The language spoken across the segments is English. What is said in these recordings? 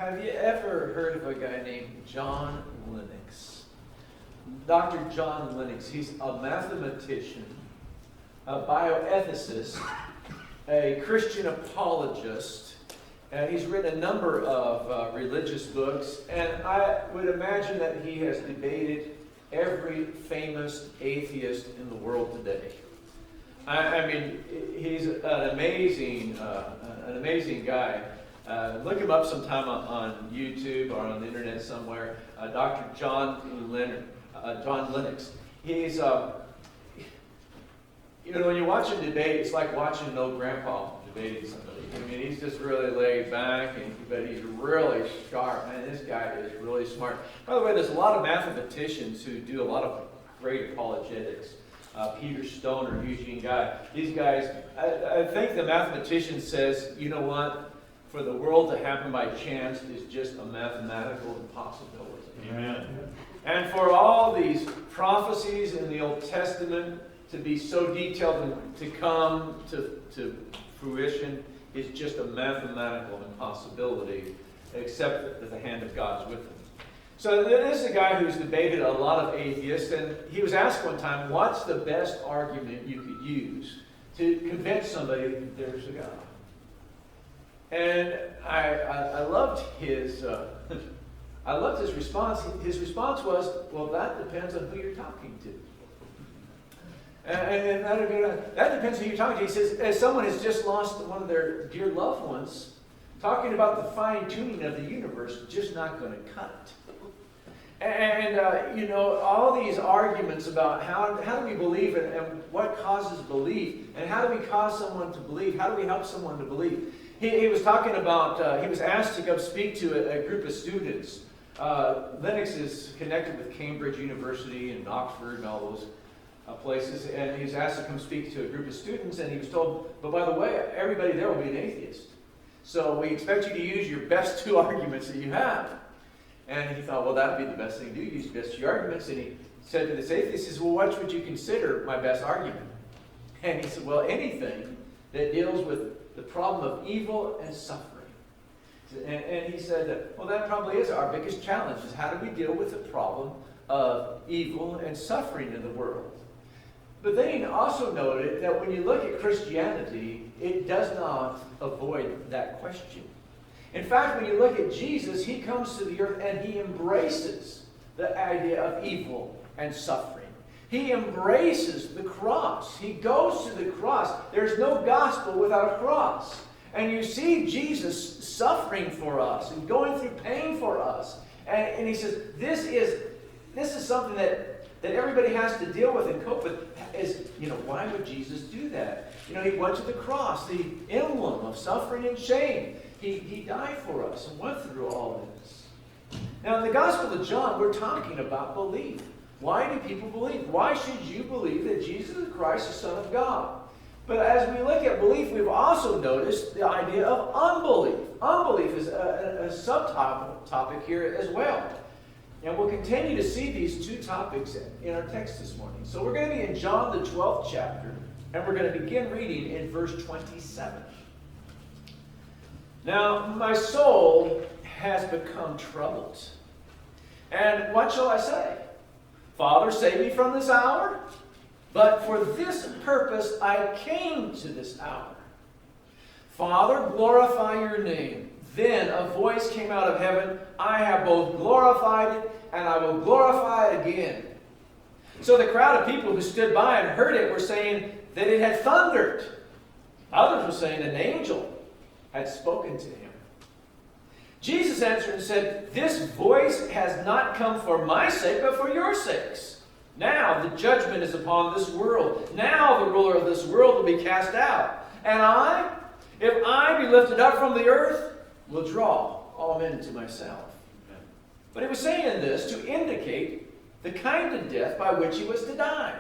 Have you ever heard of a guy named John Lennox? Dr. John Lennox, he's a mathematician, a bioethicist, a Christian apologist. He's written a number of religious books, and I would imagine that he has debated every famous atheist in the world today. I mean, he's an amazing guy. Look him up sometime on YouTube or on the internet somewhere. Dr. John Lennox. He's, when you watch him debate, it's like watching an old grandpa debating somebody. I mean, he's just really laid back, but he's really sharp. Man, this guy is really smart. By the way, there's a lot of mathematicians who do a lot of great apologetics. Peter Stoner, Eugene Guy. These guys, I think the mathematician says, you know what? For the world to happen by chance is just a mathematical impossibility. Amen. And for all these prophecies in the Old Testament to be so detailed and to come to fruition is just a mathematical impossibility, except that the hand of God's with them. So this is a guy who's debated a lot of atheists, and he was asked one time, what's the best argument you could use to convince somebody that there's a God? And I loved his response. His response was, well, that depends on who you're talking to. And that depends on who you're talking to. He says, as someone has just lost one of their dear loved ones, talking about the fine-tuning of the universe is just not going to cut it. And, all these arguments about how do we believe and what causes belief, and how do we cause someone to believe, how do we help someone to believe. He was talking about, he was asked to go speak to a group of students. Lennox is connected with Cambridge University and Oxford and all those places, and he was asked to come speak to a group of students, and he was told, but by the way, everybody there will be an atheist. So we expect you to use your best two arguments that you have. And he thought, well, that would be the best thing to do, use your best two arguments. And he said to this atheist, he says, well, what would you consider my best argument? And he said, well, anything that deals with the problem of evil and suffering. And he said, well, that probably is our biggest challenge, is how do we deal with the problem of evil and suffering in the world? But then he also noted that when you look at Christianity, it does not avoid that question. In fact, when you look at Jesus, he comes to the earth and he embraces the idea of evil and suffering. He embraces the cross. He goes to the cross. There's no gospel without a cross. And you see Jesus suffering for us and going through pain for us. And he says, this is something that everybody has to deal with and cope with. Why would Jesus do that? He went to the cross, the emblem of suffering and shame. He died for us and went through all this. Now, in the Gospel of John, we're talking about belief. Why do people believe? Why should you believe that Jesus is Christ, the Son of God? But as we look at belief, we've also noticed the idea of unbelief. Unbelief is a subtopic here as well. And we'll continue to see these two topics in our text this morning. So we're going to be in John, the 12th chapter, and we're going to begin reading in verse 27. Now, my soul has become troubled. And what shall I say? Father, save me from this hour. But for this purpose I came to this hour. Father, glorify your name. Then a voice came out of heaven. I have both glorified it, and I will glorify it again. So the crowd of people who stood by and heard it were saying that it had thundered. Others were saying an angel had spoken to him. Jesus answered and said, this voice has not come for my sake, but for your sakes. Now the judgment is upon this world. Now the ruler of this world will be cast out. And I, if I be lifted up from the earth, will draw all men to myself. But he was saying this to indicate the kind of death by which he was to die.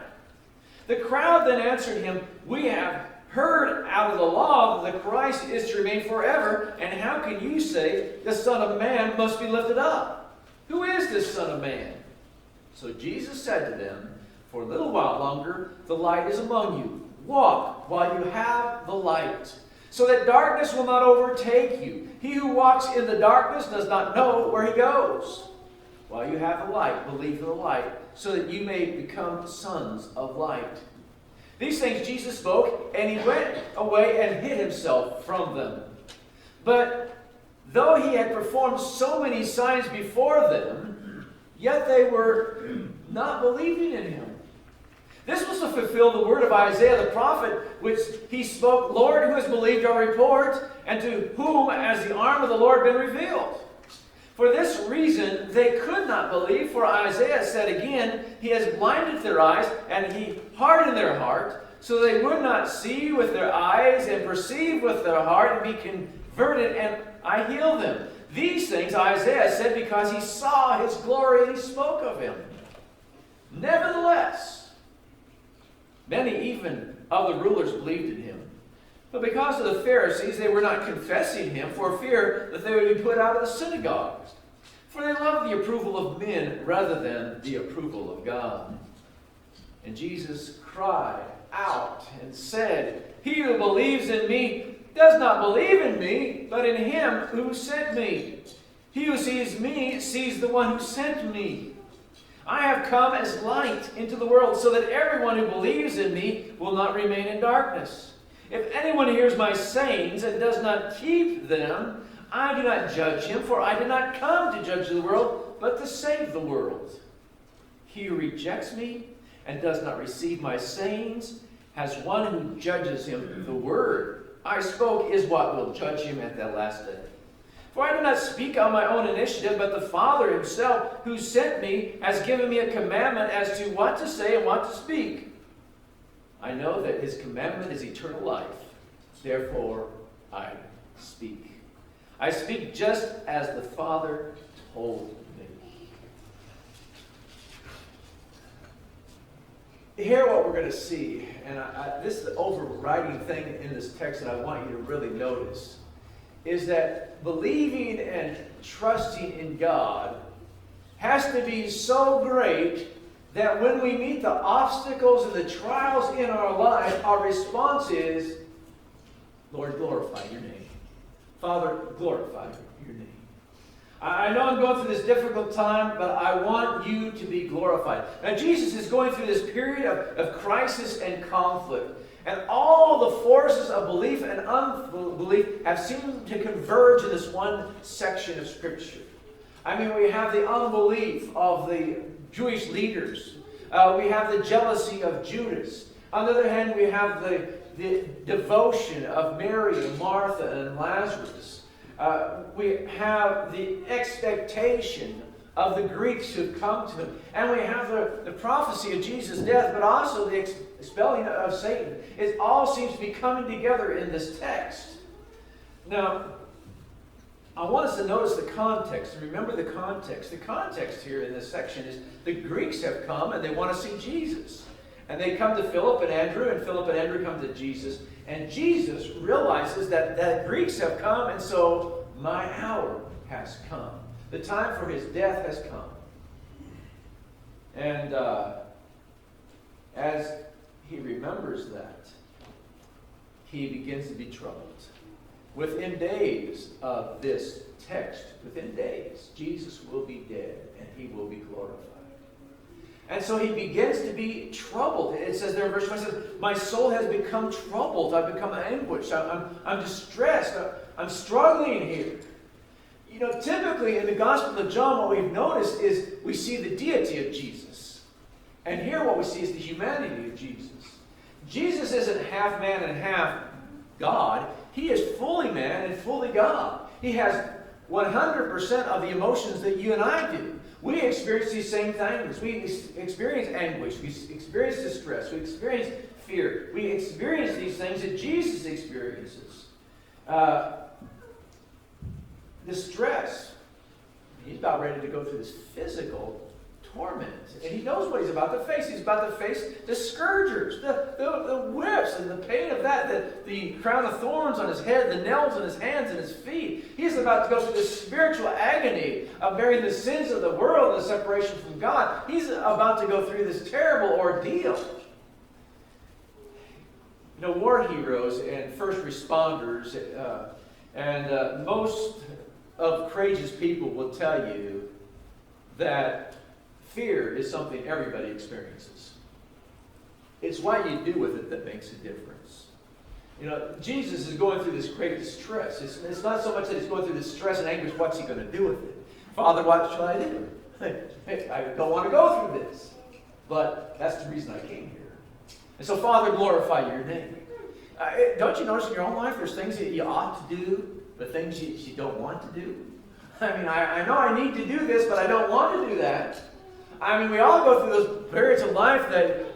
The crowd then answered him, we have heard out of the law that the Christ is to remain forever, and how can you say the Son of Man must be lifted up? Who is this Son of Man? So Jesus said to them, for a little while longer the light is among you. Walk while you have the light, so that darkness will not overtake you. He who walks in the darkness does not know where he goes. While you have the light, believe in the light, so that you may become sons of light. These things Jesus spoke, and he went away and hid himself from them. But though he had performed so many signs before them, yet they were not believing in him. This was to fulfill the word of Isaiah the prophet, which he spoke, Lord, who has believed our report, and to whom has the arm of the Lord been revealed? For this reason they could not believe, for Isaiah said again, he has blinded their eyes, and he hardened their heart, so they would not see with their eyes, and perceive with their heart, and be converted, and I heal them. These things Isaiah said because he saw his glory and he spoke of him. Nevertheless, many even of the rulers believed in him. But because of the Pharisees, they were not confessing him for fear that they would be put out of the synagogues. For they loved the approval of men rather than the approval of God. And Jesus cried out and said, He who believes in me does not believe in me, but in him who sent me. He who sees me sees the one who sent me. I have come as light into the world, so that everyone who believes in me will not remain in darkness. If anyone hears my sayings and does not keep them, I do not judge him, for I did not come to judge the world, but to save the world. He who rejects me and does not receive my sayings has one who judges him. The word I spoke is what will judge him at that last day. For I do not speak on my own initiative, but the Father himself who sent me has given me a commandment as to what to say and what to speak. I know that his commandment is eternal life. Therefore, I speak. I speak just as the Father told me. Here what we're going to see, and this is the overriding thing in this text that I want you to really notice, is that believing and trusting in God has to be so great that when we meet the obstacles and the trials in our life, our response is, Lord, glorify your name. Father, glorify your name. I know I'm going through this difficult time, but I want you to be glorified. Now, Jesus is going through this period of crisis and conflict. And all the forces of belief and unbelief have seemed to converge in this one section of Scripture. I mean, we have the unbelief of the Jewish leaders. We have the jealousy of Judas. On the other hand, we have the devotion of Mary and Martha and Lazarus. We have the expectation of the Greeks who have come to him. And we have the prophecy of Jesus' death, but also the expelling of Satan. It all seems to be coming together in this text. Now, I want us to notice the context. Remember the context. The context here in this section is the Greeks have come and they want to see Jesus. And they come to Philip and Philip and Andrew come to Jesus. And Jesus realizes that the Greeks have come, and so my hour has come. The time for his death has come. And as he remembers that, he begins to be troubled. Within days of this text, within days, Jesus will be dead and he will be glorified. And so he begins to be troubled. It says there in verse 1, it says, my soul has become troubled. I've become anguished. I'm distressed. I'm struggling here. You know, typically in the Gospel of John, what we've noticed is we see the deity of Jesus. And here what we see is the humanity of Jesus. Jesus isn't half man and half God. He is fully man and fully God. He has 100% of the emotions that you and I do. We experience these same things. We experience anguish. We experience distress. We experience fear. We experience these things that Jesus experiences. Distress. He's about ready to go through this physical torment. And he knows what he's about to face. He's about to face the scourgers, the whips, and the pain of that, the crown of thorns on his head, the nails on his hands and his feet. He's about to go through this spiritual agony of bearing the sins of the world and the separation from God. He's about to go through this terrible ordeal. War heroes and first responders and most of courageous people will tell you that fear is something everybody experiences. It's what you do with it that makes a difference. Jesus is going through this great distress. It's not so much that he's going through this stress and anguish, what's he going to do with it? Father, what shall I do? Hey, I don't want to go through this. But that's the reason I came here. And so, Father, glorify your name. Don't you notice in your own life there's things that you ought to do, but things you don't want to do? I know I need to do this, but I don't want to do that. We all go through those periods of life that,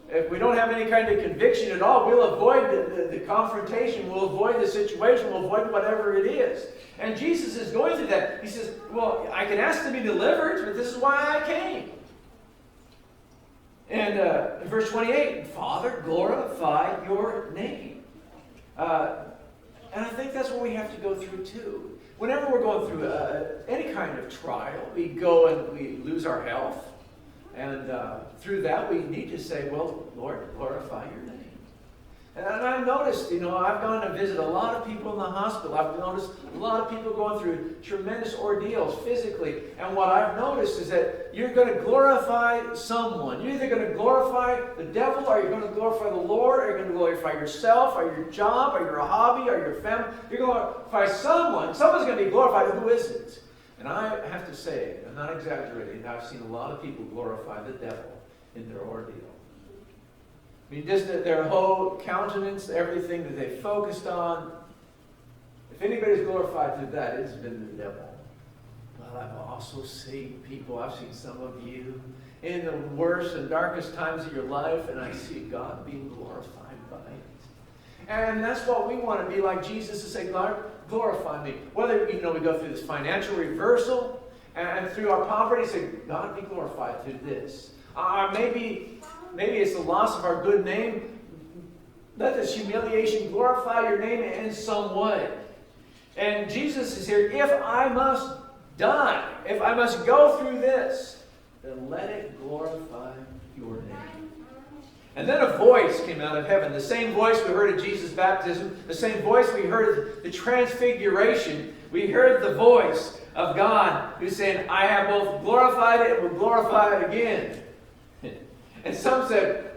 if we don't have any kind of conviction at all, we'll avoid the confrontation, we'll avoid the situation, we'll avoid whatever it is. And Jesus is going through that. He says, well, I can ask to be delivered, but this is why I came. And in verse 28, Father, glorify your name. And I think that's what we have to go through too. Whenever we're going through any kind of trial, we go and we lose our health. And through that, we need to say, well, Lord, glorify your name. And I've noticed, I've gone to visit a lot of people in the hospital. I've noticed a lot of people going through tremendous ordeals physically. And what I've noticed is that you're going to glorify someone. You're either going to glorify the devil, or you're going to glorify the Lord, or you're going to glorify yourself, or your job, or your hobby, or your family. You're going to glorify someone. Someone's going to be glorified. Who is it? And I have to say, I'm not exaggerating, I've seen a lot of people glorify the devil in their ordeal. Just their whole countenance, everything that they focused on. If anybody's glorified through that, it's been the devil. But I've also seen people, I've seen some of you, in the worst and darkest times of your life, and I see God being glorified by it. And that's what we want to be like Jesus, to say, God, glorify me. Whether we go through this financial reversal, and through our poverty, say, God, be glorified through this. Maybe it's the loss of our good name. Let this humiliation glorify your name in some way. And Jesus is here. If I must die, if I must go through this, then let it glorify your name. And then a voice came out of heaven. The same voice we heard at Jesus' baptism, the same voice we heard at the transfiguration. We heard the voice of God who's saying, I have both glorified it and will glorify it again. And some said,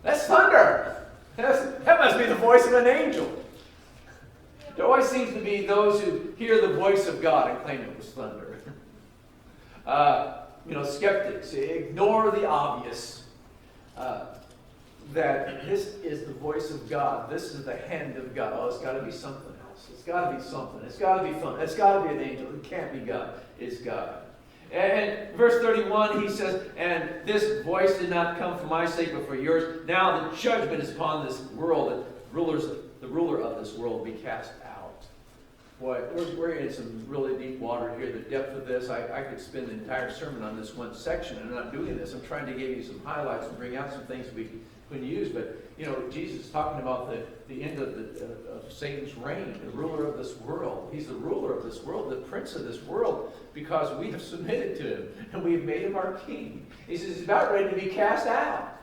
that's thunder. That must be the voice of an angel. There always seems to be those who hear the voice of God and claim it was thunder. Skeptics ignore the obvious. That this is the voice of God. This is the hand of God. Oh, it's got to be something else. It's got to be something. It's got to be fun. It's got to be an angel. It can't be God. It's God. And verse 31, he says, and this voice did not come for my sake, but for yours. Now the judgment is upon this world, and the ruler of this world will be cast out. Boy, we're in some really deep water here. The depth of this, I could spend the entire sermon on this one section, and I'm not doing this. I'm trying to give you some highlights and bring out some things we can use. But, Jesus is talking about the end of Satan's reign, the ruler of this world. He's the ruler of this world, the prince of this world, because we have submitted to him, and we have made him our king. He says he's about ready to be cast out.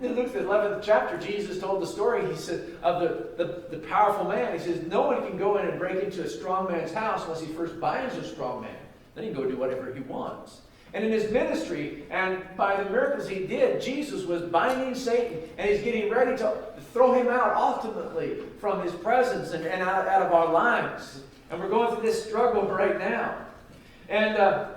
In Luke the 11th chapter, Jesus told the story, he said, of the powerful man. He says, no one can go in and break into a strong man's house unless he first binds a strong man. Then he can go do whatever he wants. And in his ministry, and by the miracles he did, Jesus was binding Satan, and he's getting ready to throw him out ultimately from his presence and out of our lives. And we're going through this struggle right now. And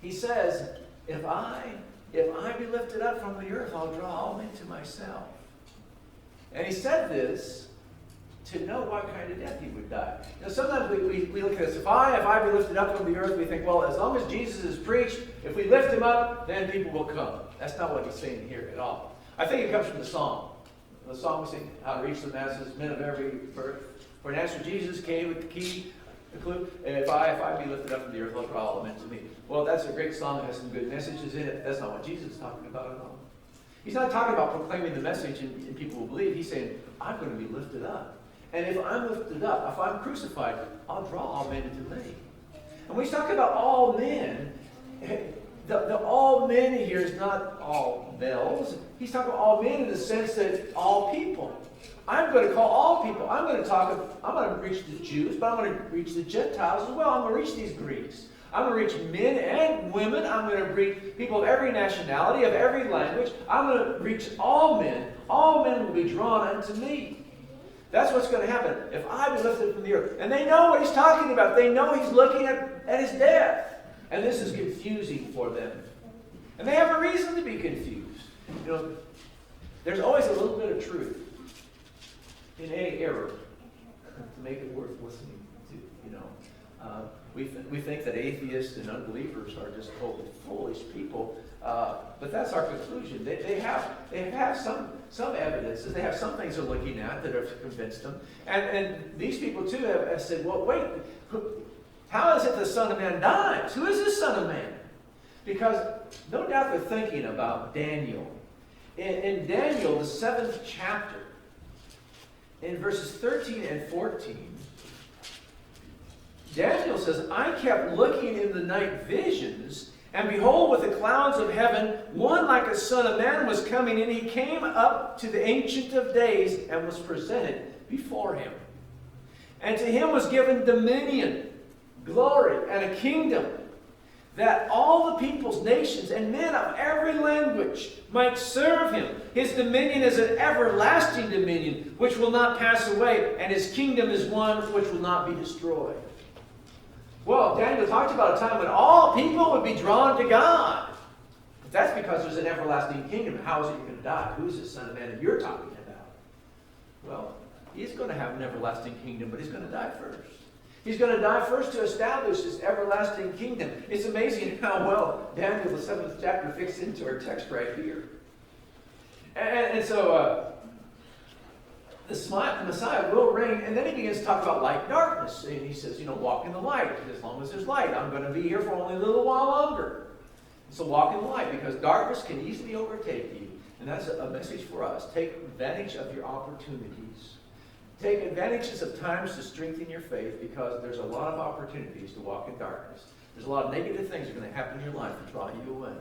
he says, if I be lifted up from the earth, I'll draw all men to myself. And he said this to know what kind of death he would die. Sometimes we look at this. If I be lifted up from the earth, we think, well, as long as Jesus is preached, if we lift him up, then people will come. That's not what he's saying here at all. I think it comes from the song. The song we sing, how to reach the masses, men of every birth. For an answer, Jesus came with the key, the clue. If I be lifted up from the earth, I'll draw all men to me. Well, that's a great song. It has some good messages in it. That's not what Jesus is talking about at all. He's not talking about proclaiming the message and people will believe. He's saying, I'm going to be lifted up. And if I'm lifted up, if I'm crucified, I'll draw all men into me. And when he's talking about all men, the all men here is not all males. He's talking about all men in the sense that all people. I'm going to call all people. I'm going to reach the Jews, but I'm going to reach the Gentiles as well. I'm going to reach these Greeks. I'm going to reach men and women. I'm going to reach people of every nationality, of every language. I'm going to reach all men. All men will be drawn unto me. That's what's going to happen. If I be lifted from the earth. And they know what he's talking about. They know he's looking at his death. And this is confusing for them. And they have a reason to be confused. You know, there's always a little bit of truth in any error to make it worth listening to. You know, we think that atheists and unbelievers are just totally foolish people, but that's our conclusion. They have some evidences. They have some things they're looking at that have convinced them. And these people too have said, well, wait, how is it the Son of Man dies? Who is this Son of Man? Because no doubt they're thinking about Daniel. In Daniel, the 7th chapter, in verses 13 and 14, Daniel says, I kept looking in the night visions, and behold, with the clouds of heaven, one like a son of man was coming, and he came up to the Ancient of Days and was presented before him. And to him was given dominion, glory, and a kingdom, that all the peoples, nations, and men of every language might serve him. His dominion is an everlasting dominion, which will not pass away, and his kingdom is one which will not be destroyed. Well, Daniel talked about a time when all people would be drawn to God. But that's because there's an everlasting kingdom. How is it you're going to die? Who's the Son of Man that you're talking about? Well, he's going to have an everlasting kingdom, but he's going to die first. He's going to die first to establish this everlasting kingdom. It's amazing how well Daniel, the 7th chapter, fits into our text right here. And so the Messiah will reign, and then he begins to talk about light and darkness. And he says, walk in the light. As long as there's light, I'm going to be here for only a little while longer. So walk in the light, because darkness can easily overtake you. And that's a message for us. Take advantage of your opportunities. Take advantages of times to strengthen your faith, because there's a lot of opportunities to walk in darkness. There's a lot of negative things that are going to happen in your life to draw you away.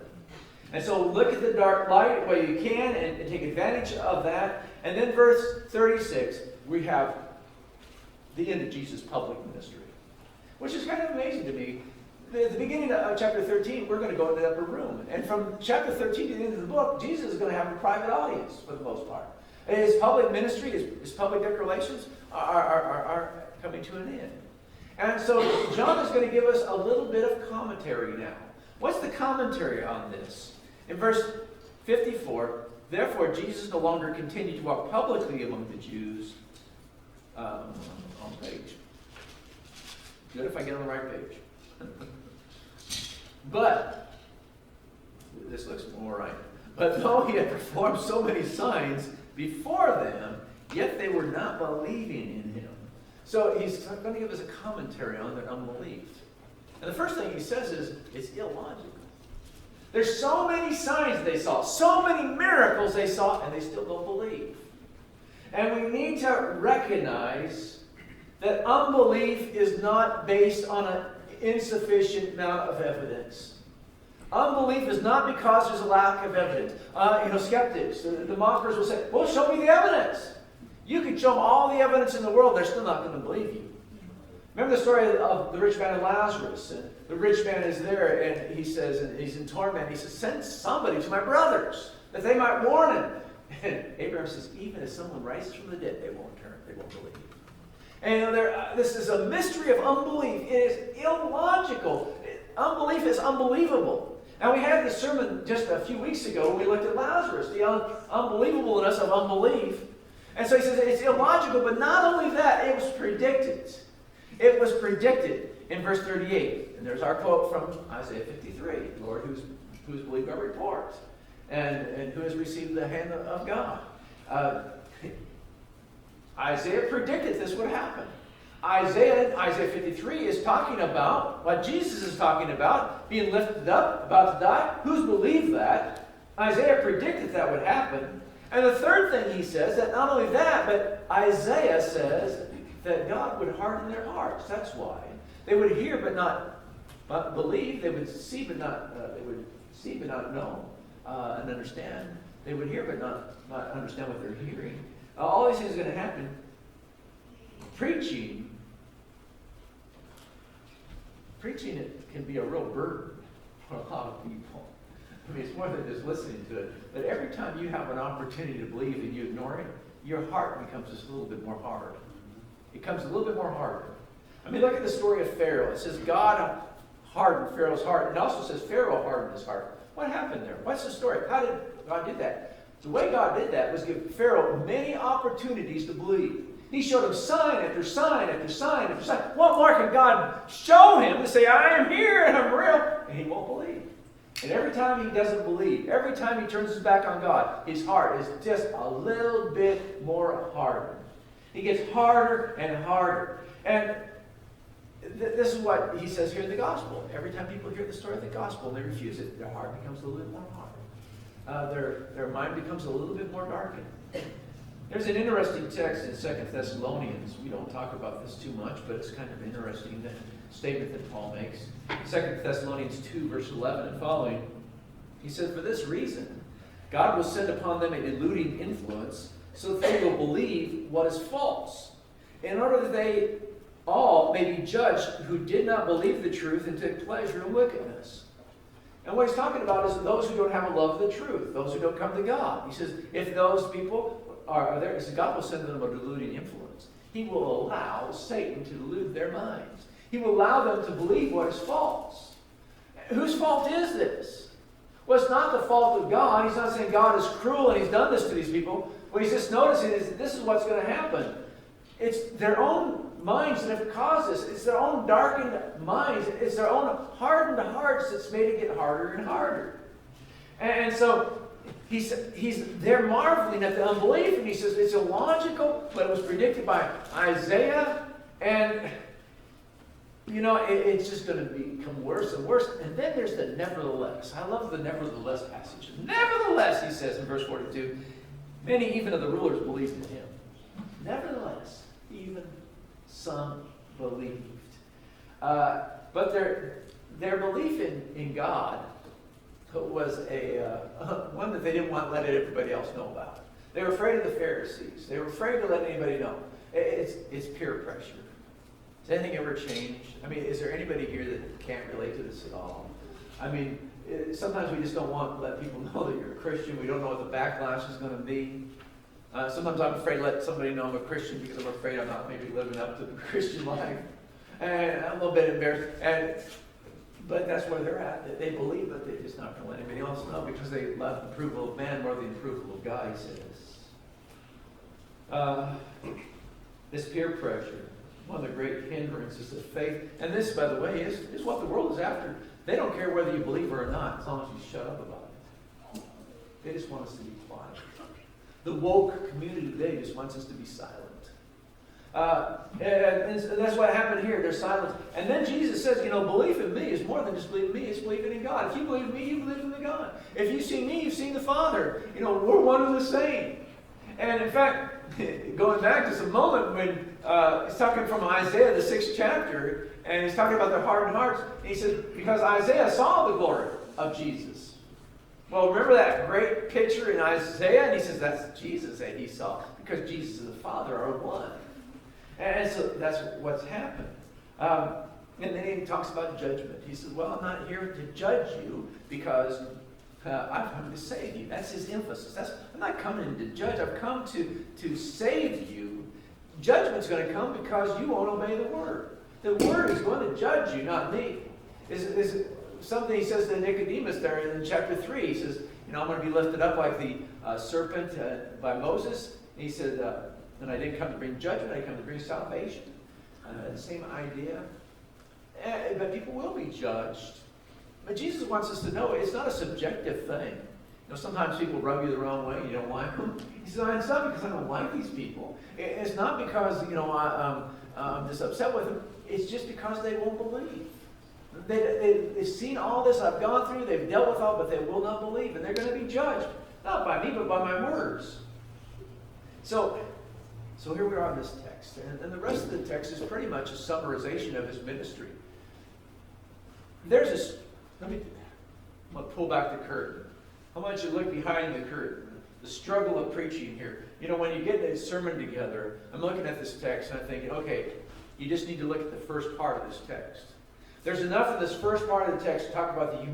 And so look at the dark light where you can and take advantage of that. And then verse 36, we have the end of Jesus' public ministry, which is kind of amazing to me. At the beginning of chapter 13, we're going to go in the upper room. And from chapter 13 to the end of the book, Jesus is going to have a private audience for the most part. His public ministry, his public declarations are coming to an end. And so John is going to give us a little bit of commentary now. What's the commentary on this? In verse 54, therefore Jesus no longer continued to walk publicly among the Jews. On page. Good if I get on the right page. But, this looks more right. But though he had performed so many signs before them, yet they were not believing in him. So he's going to give us a commentary on their unbelief. And the first thing he says is, it's illogical. There's so many signs they saw, so many miracles they saw, and they still don't believe. And we need to recognize that unbelief is not based on an insufficient amount of evidence. Unbelief is not because there's a lack of evidence. Skeptics, the mockers will say, well, show me the evidence. You can show them all the evidence in the world, they're still not going to believe you. Remember the story of the rich man and Lazarus? And the rich man is there, and he says, and he's in torment. He says, send somebody to my brothers, that they might warn him. And Abraham says, even if someone rises from the dead, they won't turn. They won't believe. And this is a mystery of unbelief. It is illogical. Unbelief is unbelievable. Now, we had this sermon just a few weeks ago when we looked at Lazarus, the unbelievableness of unbelief. And so he says it's illogical, but not only that, it was predicted. It was predicted in verse 38. And there's our quote from Isaiah 53. Lord, who's believed our report? And who has received the hand of God? Isaiah predicted this would happen. Isaiah 53 is talking about what Jesus is talking about, being lifted up, about to die. Who's believed that? Isaiah predicted that would happen. And the third thing he says, that not only that, but Isaiah says that God would harden their hearts. That's why. They would hear but not believe. They would see but not, they would see but not know and understand. They would hear but not understand what they're hearing. All these things are going to happen. Preaching it can be a real burden for a lot of people. I mean, it's more than just listening to it. But every time you have an opportunity to believe and you ignore it, your heart becomes just a little bit more hard. It becomes a little bit more hard. I mean, look at the story of Pharaoh. It says God hardened Pharaoh's heart. And it also says Pharaoh hardened his heart. What happened there? What's the story? How did God do that? The way God did that was give Pharaoh many opportunities to believe. He showed him sign after sign after sign after sign. What more can God show him to say, I am here and I'm real? And he won't believe. And every time he doesn't believe, every time he turns his back on God, his heart is just a little bit more hardened. He gets harder and harder. And this is what he says here in the gospel. Every time people hear the story of the gospel and they refuse it, their heart becomes a little bit more hard. Their mind becomes a little bit more darkened. There's an interesting text in 2 Thessalonians. We don't talk about this too much, but it's kind of interesting, the statement that Paul makes. 2 Thessalonians 2, verse 11 and following. He said, for this reason, God will send upon them a deluding influence, so that they will believe what is false, in order that they all may be judged who did not believe the truth and took pleasure in wickedness. And what he's talking about is those who don't have a love of the truth, those who don't come to God. He says, if those people are there, he says, God will send them a deluding influence. He will allow Satan to delude their minds. He will allow them to believe what is false. Whose fault is this? Well, it's not the fault of God. He's not saying God is cruel and he's done this to these people. What he's just noticing is that this is what's going to happen. It's their own minds that have caused this. It's their own darkened minds. It's their own hardened hearts that's made it get harder and harder. And so he's there marveling at the unbelief, and he says it's illogical, but it was predicted by Isaiah, and it's just going to become worse and worse. And then there's the nevertheless. I love the nevertheless passage. Nevertheless, he says in verse 42, many even of the rulers believed in him. Nevertheless, even some believed. But their belief in God was one that they didn't want to let everybody else know about. They were afraid of the Pharisees. They were afraid to let anybody know. It's peer pressure. Has anything ever changed? I mean, is there anybody here that can't relate to this at all? I mean, sometimes we just don't want to let people know that you're a Christian. We don't know what the backlash is going to be. Sometimes I'm afraid to let somebody know I'm a Christian because I'm afraid I'm not maybe living up to the Christian life. And I'm a little bit embarrassed. But that's where they're at. They believe, but they're just not going to let anybody else know because they love the approval of man more than the approval of God, he says. This peer pressure, one of the great hindrances of faith. And this, by the way, is what the world is after. They don't care whether you believe or not, as long as you shut up about it. They just want us to be quiet. The woke community today just wants us to be silent. And that's what happened here. They're silent. And then Jesus says, belief in me is more than just believing in me. It's believing in God. If you believe in me, you believe in the God. If you've seen me, you've seen the Father. We're one and the same. And in fact, going back to some moment when he's talking from Isaiah, the 6th chapter, and he's talking about their hardened hearts. And he says, because Isaiah saw the glory of Jesus. Well, remember that great picture in Isaiah? And he says that's Jesus that he saw. Because Jesus and the Father are one. And so that's what's happened. And then he talks about judgment. He says, well, I'm not here to judge you because I've come to save you. That's his emphasis. I'm not coming to judge. I've come to save you. Judgment's going to come because you won't obey the Word. The Word is going to judge you, not me. Is something he says to Nicodemus there in chapter 3. He says, I'm going to be lifted up like the serpent by Moses. And he said, and I didn't come to bring judgment, I come to bring salvation. The same idea. But people will be judged. But Jesus wants us to know it's not a subjective thing. Sometimes people rub you the wrong way, you don't like them. He says, it's not because I don't like these people. It's not because, I'm just upset with them. It's just because they won't believe. They've seen all this I've gone through, they've dealt with all, but they will not believe. And they're going to be judged. Not by me, but by my words. So here we are in this text. And the rest of the text is pretty much a summarization of his ministry. I'm going to pull back the curtain. I want you to look behind the curtain. The struggle of preaching here. You know, when you get a sermon together, I'm looking at this text and I'm thinking, okay, you just need to look at the first part of this text. There's enough in this first part of the text to talk about the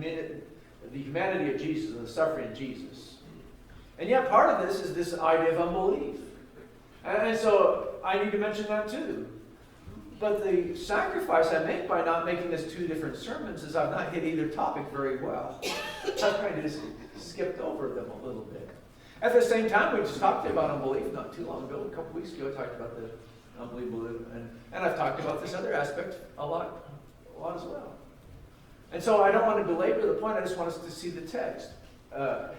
humanity of Jesus and the suffering of Jesus. And yet part of this is this idea of unbelief. And so I need to mention that too. But the sacrifice I make by not making this two different sermons is I've not hit either topic very well. I've kind of just skipped over them a little bit. At the same time, we just talked about unbelief not too long ago. A couple weeks ago, I talked about the unbelief, and I've talked about this other aspect a lot as well. And so I don't want to belabor the point. I just want us to see the text.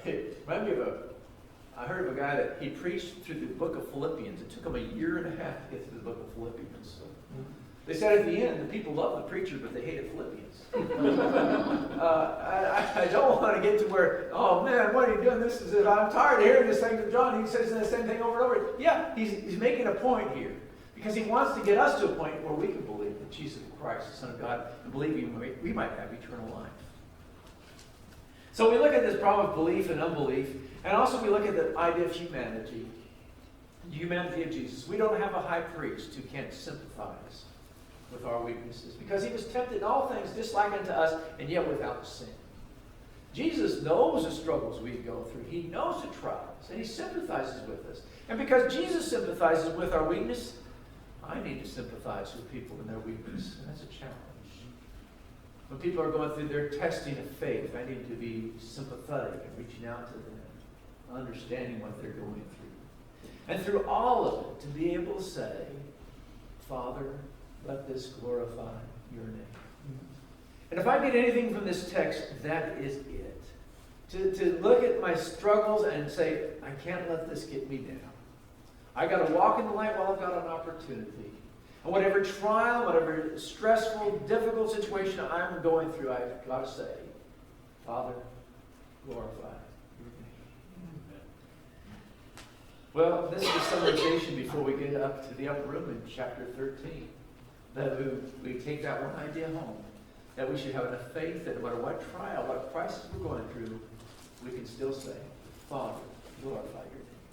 It reminded me of I heard of a guy that he preached through the book of Philippians. It took him a year and a half to get through the book of Philippians. So they said at the end, the people loved the preacher, but they hated Philippians. I don't want to get to where, oh man, what are you doing? This is it. I'm tired of hearing this thing from John. He says the same thing over and over. Yeah, he's making a point here. Because he wants to get us to a point where we can believe that Jesus Christ, the Son of God, and believing we might have eternal life. So we look at this problem of belief and unbelief, and also we look at the idea of humanity, the humanity of Jesus. We don't have a high priest who can't sympathize with our weaknesses, because he was tempted in all things just like unto us, and yet without sin. Jesus knows the struggles we go through. He knows the trials, and he sympathizes with us. And because Jesus sympathizes with our weakness, I need to sympathize with people in their weakness, and that's a challenge. When people are going through their testing of faith, I need to be sympathetic and reaching out to them, understanding what they're going through. And through all of it, to be able to say, Father, let this glorify your name. And if I get anything from this text, that is it. To look at my struggles and say, I can't let this get me down. I got to walk in the light while I've got an opportunity. And whatever trial, whatever stressful, difficult situation I'm going through, I've got to say, Father, glorify your name. Well, this is a summarization before we get up to the upper room in chapter 13. That we take that one idea home. That we should have enough faith that no matter what trial, what crisis we're going through, we can still say, Father, glorify your name.